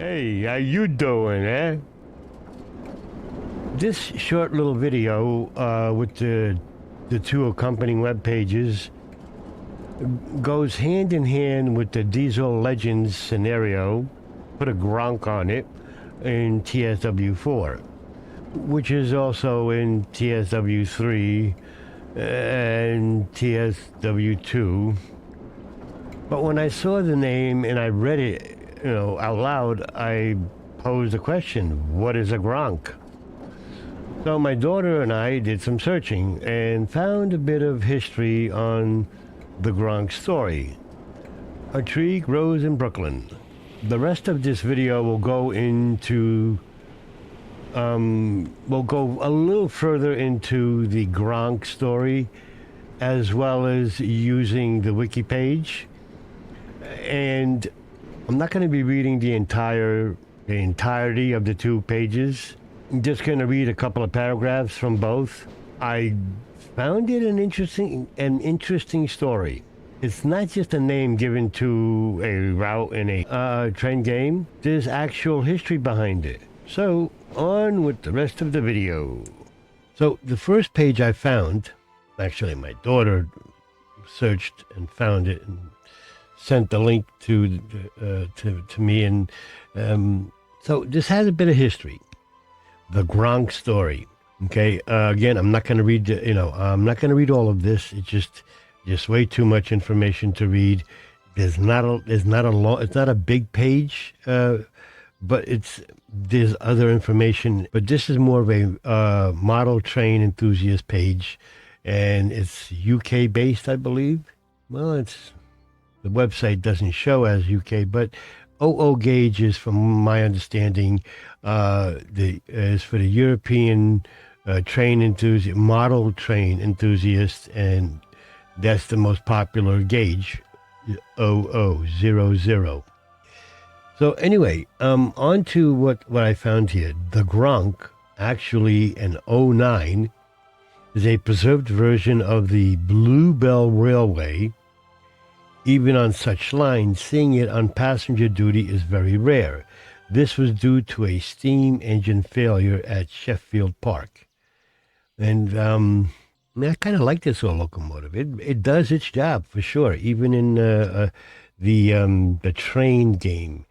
Hey, how you doing, eh? This short little video with the two accompanying web pages goes hand in hand with the Diesel Legends scenario. Put a Gronk on it in TSW4, which is also in TSW3 and TSW2. But when I saw the name and I read it, out loud, I posed a question: what is a Gronk? So my daughter and I did some searching and found a bit of history on the Gronk story. A tree grows in Brooklyn. The rest of this video will go into, we'll go a little further into the Gronk story, as well as using the wiki page. And I'm not going to be reading the entirety of the two pages. I'm just going to read a couple of paragraphs from both. I found it an interesting story. It's not just a name given to a route in a train game. There's actual history behind it. So on with the rest of the video. So the first page I found, actually my daughter searched and found it and sent the link to me, and so this has a bit of history. The Gronk story. Okay, again, I'm not going to read. I'm not going to read all of this. It's just way too much information to read. It's not a big page, but there's other information. But this is more of a model train enthusiast page, and it's UK based, I believe. Well, the website doesn't show as UK, but OO gauge is, from my understanding, is for the European train enthusiast, model train enthusiast, and that's the most popular gauge, 0000. So anyway, on to what I found here. The Gronk, actually an '09, is a preserved version of the Bluebell Railway. Even on such lines, seeing it on passenger duty is very rare. This was due to a steam engine failure at Sheffield Park. And I kind of like this old locomotive. It does its job for sure, even in the train game.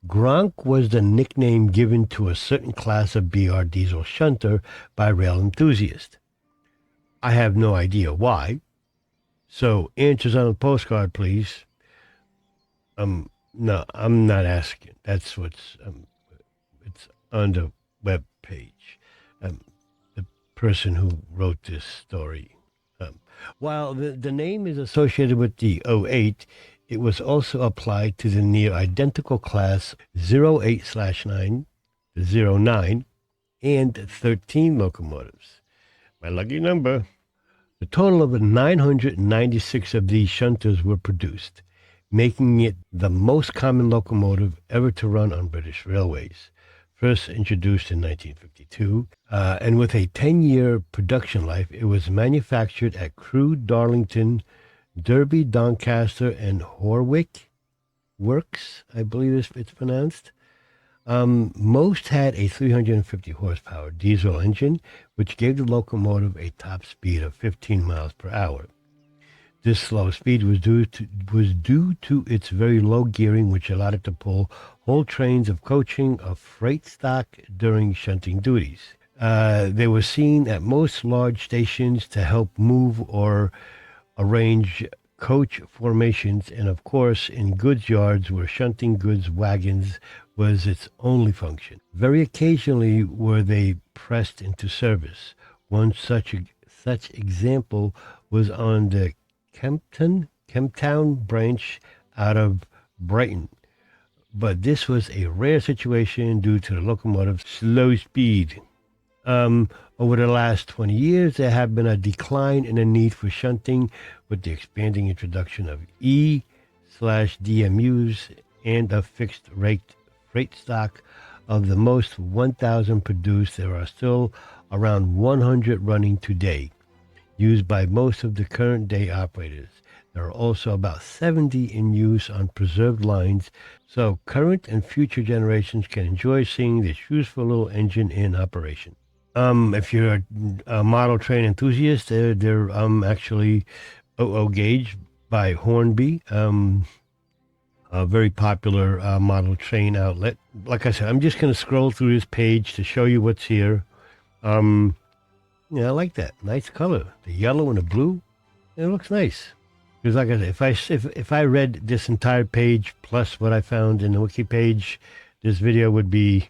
Gronk was the nickname given to a certain class of BR diesel shunter by rail enthusiasts. I have no idea why. So answers on a postcard, please. No, I'm not asking. That's what's it's on the web page. The person who wrote this story. While the name is associated with the '08, it was also applied to the near identical class 08/9, the 09, and 13 locomotives. My lucky number. A total of 996 of these shunters were produced, making it the most common locomotive ever to run on British railways. First introduced in 1952, and with a 10-year production life, it was manufactured at Crewe, Darlington, Derby, Doncaster, and Horwick Works, I believe it's pronounced. Most had a 350 horsepower diesel engine, which gave the locomotive a top speed of 15 miles per hour. This slow speed was due to its very low gearing, which allowed it to pull whole trains of coaching of freight stock during shunting duties. They were seen at most large stations to help move or arrange coach formations, and of course in goods yards where shunting goods wagons was its only function. Very occasionally were they pressed into service. One such example was on the Kemptown branch out of Brighton, but this was a rare situation due to the locomotive's slow speed. Over the last 20 years, there have been a decline in the need for shunting with the expanding introduction of E/DMUs and a fixed rate freight stock. Of the most 1,000 produced, there are still around 100 running today, used by most of the current day operators. There are also about 70 in use on preserved lines, so current and future generations can enjoy seeing this useful little engine in operation. If you're a model train enthusiast, they're actually OO gauge by Hornby, a very popular model train outlet. Like I said, I'm just going to scroll through this page to show you what's here. Yeah, I like that. Nice color. The yellow and the blue. It looks nice. Because like I said, if I read this entire page plus what I found in the wiki page, this video would be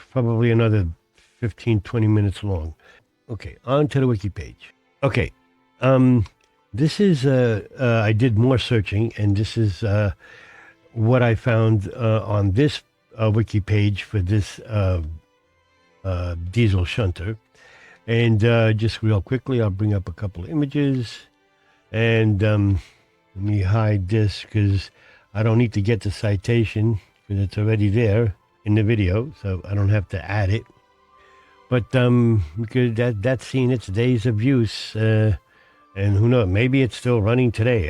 probably another 15, 20 minutes long. Okay, on to the wiki page. Okay, this is, I did more searching, and this is what I found on this wiki page for this diesel shunter. And just real quickly, I'll bring up a couple of images. And let me hide this because I don't need to get the citation because it's already there in the video, so I don't have to add it. But because that's seen its days of use, and who knows, maybe it's still running today.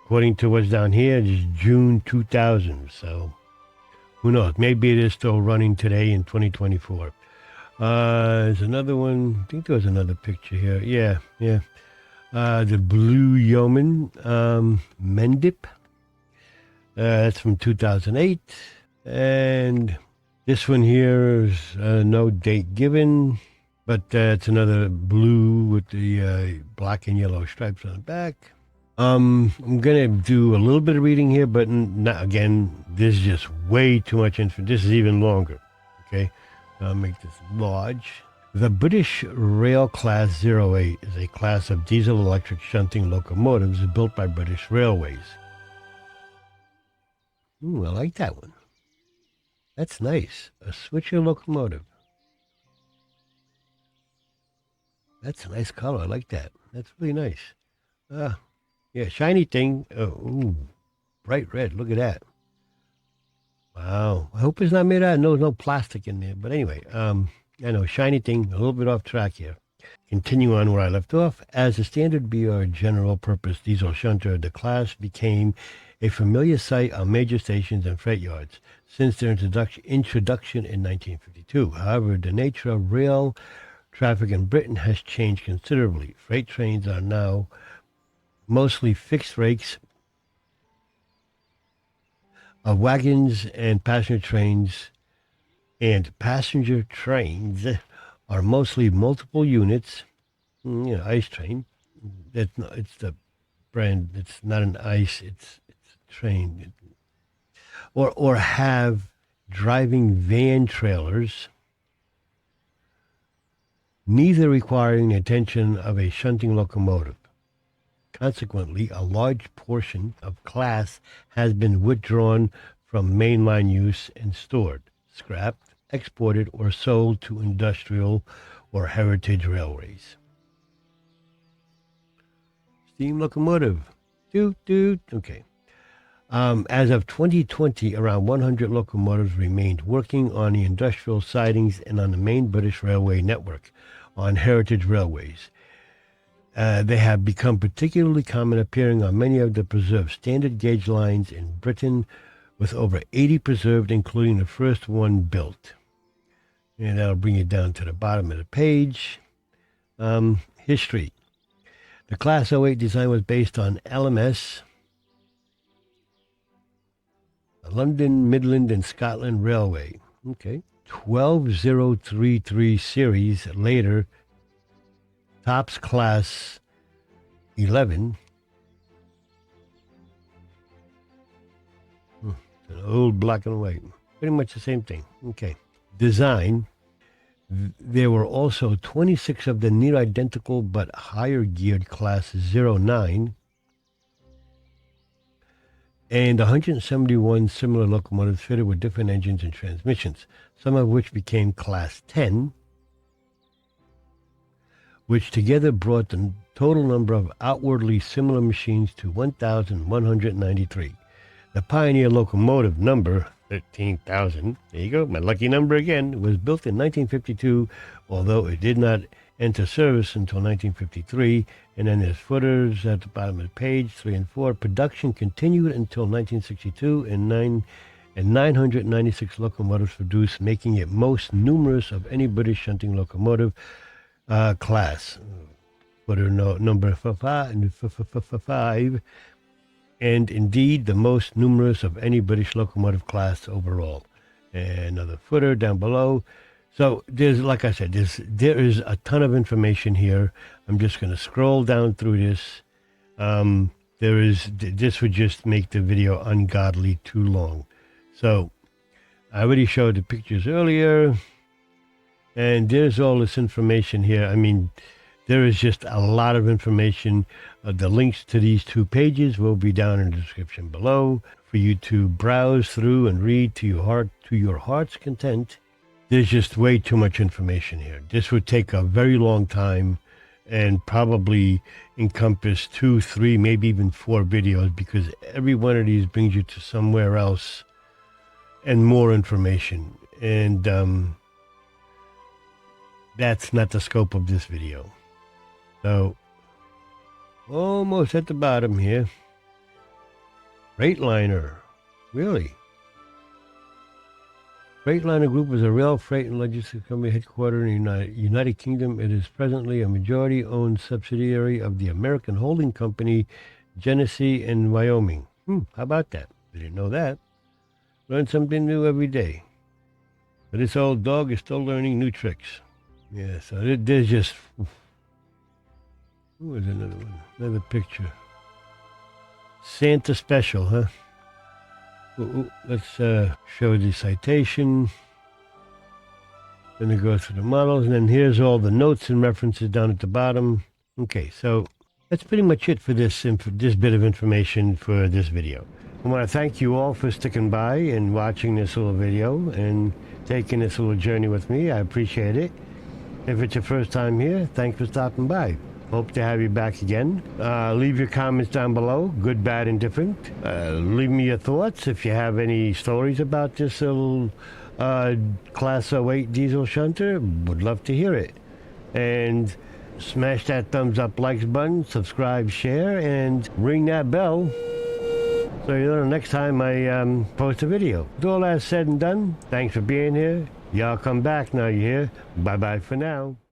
According to what's down here, it's June 2000, so who knows, maybe it is still running today in 2024. There's another one. I think there was another picture here. Yeah. The Blue Yeoman Mendip. That's from 2008. And this one here is no date given, but it's another blue with the black and yellow stripes on the back. I'm going to do a little bit of reading here, but not, again, this is just way too much info. This is even longer. Okay, I'll make this large. The British Rail Class 08 is a class of diesel-electric shunting locomotives built by British Railways. Ooh, I like that one. That's nice. A switcher locomotive. That's a nice color. I like that. That's really nice. Yeah, shiny thing. Ooh, bright red. Look at that. Wow. I hope it's not made out of no plastic in there. But anyway, I know, shiny thing, a little bit off track here. Continue on where I left off. As a standard BR general purpose diesel shunter, the class became a familiar sight on major stations and freight yards since their introduction in 1952. However, the nature of rail traffic in Britain has changed considerably. Freight trains are now mostly fixed rakes of wagons, and passenger trains are mostly multiple units. Ice train. It's the brand. It's not an ice. It's a train. Or have driving van trailers, neither requiring the attention of a shunting locomotive. Consequently, a large portion of class has been withdrawn from mainline use and stored, scrapped, exported, or sold to industrial or heritage railways. Steam locomotive. Okay. As of 2020, around 100 locomotives remained working on the industrial sidings and on the main British railway network on heritage railways. They have become particularly common, appearing on many of the preserved standard gauge lines in Britain, with over 80 preserved, including the first one built. And that'll bring you down to the bottom of the page. History. The Class 08 design was based on LMS, London, Midland, and Scotland Railway. Okay. 12033 series later, Tops Class 11. An old black and white. Pretty much the same thing. Okay. Design. There were also 26 of the near identical but higher geared Class 09 and 171 similar locomotives fitted with different engines and transmissions, some of which became Class 10, which together brought the total number of outwardly similar machines to 1,193. The Pioneer locomotive number 13,000, there you go, my lucky number again, was built in 1952, although it did not enter service until 1953, and then there's footers at the bottom of the page, 3 and 4. Production continued until 1962, and 996 locomotives produced, making it most numerous of any British shunting locomotive class. Footer number 5, and indeed the most numerous of any British locomotive class overall. And another footer down below. So there's, like I said, there is a ton of information here. I'm just going to scroll down through this. This would just make the video ungodly too long. So I already showed the pictures earlier, and there's all this information here. I mean, there is just a lot of information. The links to these 2 pages will be down in the description below for you to browse through and read to your heart's content. There's just way too much information here. This would take a very long time and probably encompass 2, 3, maybe even 4 videos, because every one of these brings you to somewhere else and more information. And that's not the scope of this video. So, almost at the bottom here. Freightliner. Really? Freightliner Group is a rail, freight, and logistics company headquartered in the United Kingdom. It is presently a majority-owned subsidiary of the American holding company Genesee in Wyoming. How about that? Didn't know that. Learn something new every day. But this old dog is still learning new tricks. Yeah, so there's just... There's another one. Another picture. Santa Special, huh? Let's show the citation. Then it goes through the models, and then here's all the notes and references down at the bottom. Okay, so that's pretty much it for this bit of information for this video. I want to thank you all for sticking by and watching this little video and taking this little journey with me. I appreciate it. If it's your first time here, thanks for stopping by. Hope to have you back again. Leave your comments down below, good, bad, and different. Leave me your thoughts if you have any stories about this little Class 08 diesel shunter. Would love to hear it. And smash that thumbs up likes button, subscribe, share, and ring that bell so you know the next time I post a video. With all that said and done, thanks for being here. Y'all come back now, you hear? Bye-bye for now.